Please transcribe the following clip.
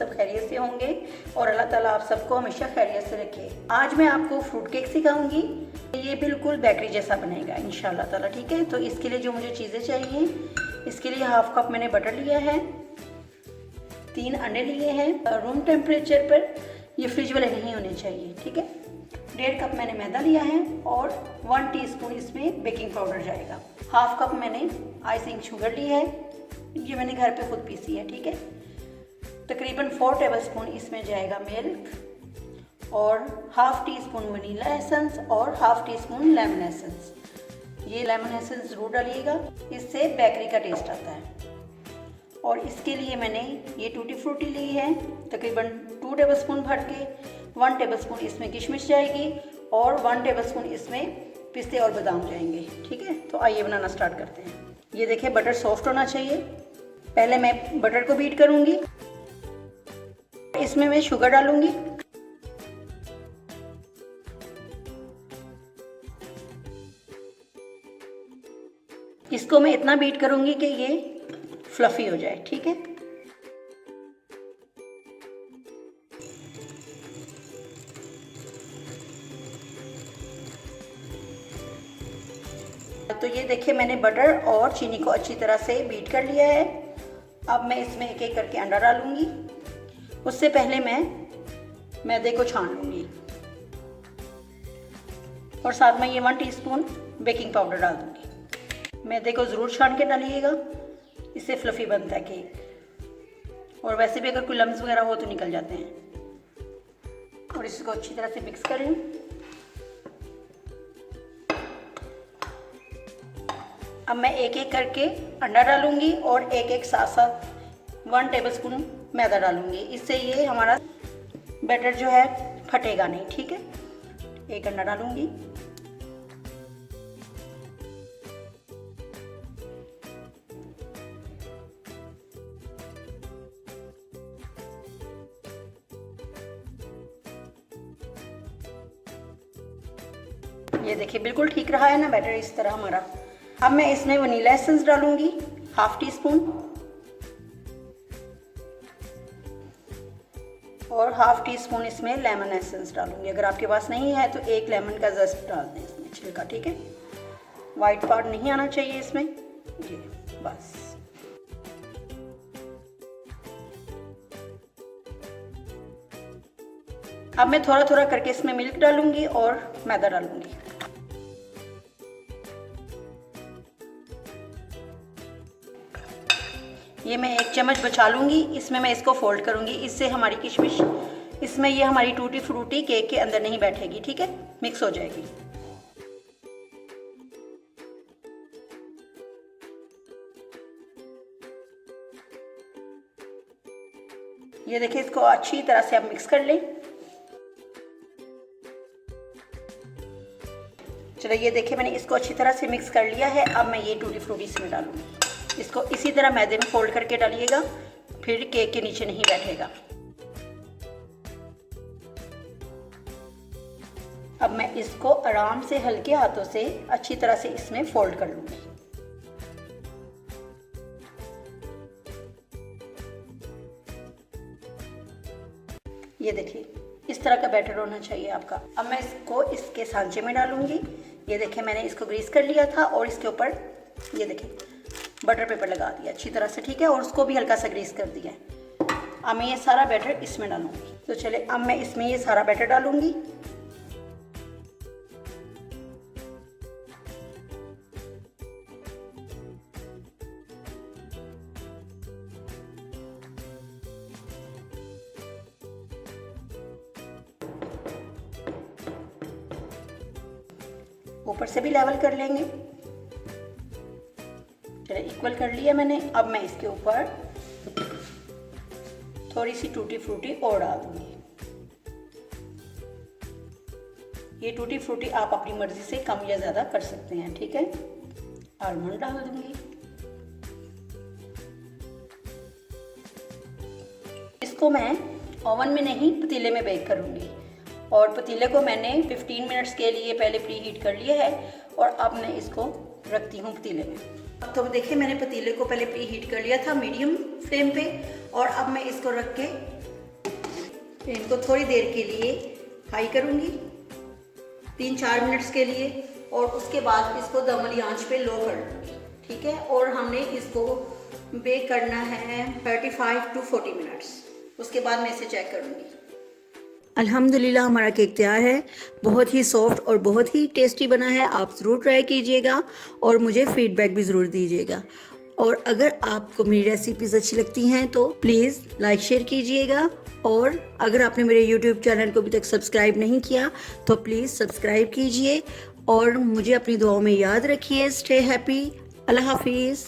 सब खैरियत से होंगे और अल्लाह ताला आप सबको हमेशा खैरियत से रखे। आज मैं आपको फ्रूट केक सिखाऊंगी। ये बिल्कुल बेकरी जैसा बनेगा इंशाल्लाह ताला, ठीक है। तो इसके लिए जो मुझे चीज़ें चाहिए, इसके लिए हाफ कप मैंने बटर लिया है, 3 अंडे लिए हैं रूम टेम्परेचर पर, ये फ्रिज वाले नहीं होने चाहिए, ठीक है। 1.5 कप मैंने मैदा लिया है और 1 टीस्पून इसमें बेकिंग पाउडर जाएगा। हाफ कप मैंने आइसिंग शुगर ली है, ये मैंने घर पे खुद पीसी है, ठीक है। तकरीबन 4 टेबलस्पून इसमें जाएगा मिल्क और half teaspoon vanilla essence और half teaspoon lemon essence. ये लेमन एसेंस ज़रूर डालिएगा, इससे बेकरी का टेस्ट आता है। और इसके लिए मैंने ये टूटी फ्रूटी ली है, तकरीबन 2 टेबलस्पून भर के। 1 टेबलस्पून इसमें किशमिश जाएगी और 1 टेबलस्पून इसमें पिस्ते और बादाम जाएंगे, ठीक है। तो आइए बनाना स्टार्ट करते हैं। ये देखिए बटर सॉफ्ट होना चाहिए। पहले मैं बटर को बीट करूंगी, इसमें मैं शुगर डालूंगी। इसको मैं इतना बीट करूंगी कि ये फ्लफी हो जाए, ठीक है। तो ये देखिए मैंने बटर और चीनी को अच्छी तरह से बीट कर लिया है। अब मैं इसमें एक एक करके अंडा डालूंगी। उससे पहले मैं मैदे को छान लूंगी और साथ में ये 1 टीस्पून बेकिंग पाउडर डाल दूंगी। मैदे को ज़रूर छान के डालिएगा, इससे फ्लफी बनता है केक। और वैसे भी अगर कोई लम्स वगैरह हो तो निकल जाते हैं। और इसको अच्छी तरह से मिक्स कर लूँ। अब मैं एक एक करके अंडा डालूंगी और एक एक साथ साथ 1 टेबलस्पून मैदा डालूंगी। इससे ये हमारा बैटर जो है फटेगा नहीं, ठीक है। एक अंडा डालूंगी, ये देखिए बिल्कुल ठीक रहा है ना बैटर, इस तरह हमारा। अब मैं इसमें वनीला एसेंस डालूंगी, हाफ टी स्पून, और हाफ टी स्पून इसमें लेमन एसेंस डालूंगी। अगर आपके पास नहीं है तो 1 लेमन का जस्ट डाल दें इसमें, छिलका, ठीक है। वाइट पार्ट नहीं आना चाहिए इसमें, ये बस। अब मैं थोड़ा थोड़ा करके इसमें मिल्क डालूंगी और मैदा डालूंगी। ये मैं 1 चम्मच बचा लूँगी, इसमें मैं इसको फोल्ड करूँगी। इससे हमारी किशमिश इसमें ये हमारी टूटी फ्रूटी केक के अंदर नहीं बैठेगी, ठीक है, मिक्स हो जाएगी। ये देखिए इसको अच्छी तरह से आप मिक्स कर लें। चलो ये देखिए मैंने इसको अच्छी तरह से मिक्स कर लिया है। अब मैं ये टूटी फ्रूटी इसमें डालूँगी। इसको इसी तरह मैदे में फोल्ड करके डालिएगा, फिर केक के नीचे नहीं बैठेगा। अब मैं इसको आराम से हल्के हाथों से अच्छी तरह से इसमें फोल्ड कर लूँगी। ये देखिए इस तरह का बैटर होना चाहिए आपका। अब मैं इसको इसके सांचे में डालूंगी। ये देखिए मैंने इसको ग्रीस कर लिया था और इसके ऊपर ये देखिए बटर पेपर लगा दिया अच्छी तरह से, ठीक है। और उसको भी हल्का सा ग्रीस कर दिया है। अब मैं ये सारा बैटर इसमें डालूंगी। तो चले अब मैं इसमें ये सारा बैटर डालूंगी। ऊपर से भी लेवल कर लेंगे। चलिए इक्वल कर लिया मैंने। अब मैं इसके ऊपर थोड़ी सी टूटी फ्रूटी और डाल दूंगी। ये टूटी फ्रूटी आप अपनी मर्जी से कम या ज़्यादा कर सकते हैं, ठीक है। आलमंड डाल दूंगी। इसको मैं ओवन में नहीं पतीले में बेक करूंगी। और पतीले को मैंने 15 मिनट्स के लिए पहले प्री हीट कर लिया है और अब मैं इसको रखती हूँ पतीले में। तो देखिए मैंने पतीले को पहले प्री हीट कर लिया था मीडियम फ्लेम पे और अब मैं इसको रख के इनको थोड़ी देर के लिए हाई करूँगी 3-4 मिनट्स के लिए, और उसके बाद इसको दम वाली आंच पे लो कर दूँगी, ठीक है। और हमने इसको बेक करना है 35 to 40 मिनट्स। उसके बाद मैं इसे चेक करूँगी। अल्हम्दुलिल्लाह हमारा केक तैयार है, बहुत ही सॉफ्ट और बहुत ही टेस्टी बना है। आप ज़रूर ट्राई कीजिएगा और मुझे फीडबैक भी ज़रूर दीजिएगा। और अगर आपको मेरी रेसिपीज़ अच्छी लगती हैं तो प्लीज़ लाइक शेयर कीजिएगा, और अगर आपने मेरे YouTube चैनल को अभी तक सब्सक्राइब नहीं किया तो प्लीज़ सब्सक्राइब कीजिए और मुझे अपनी दुआओं में याद रखिए। Stay happy. अल्लाह हाफिज़।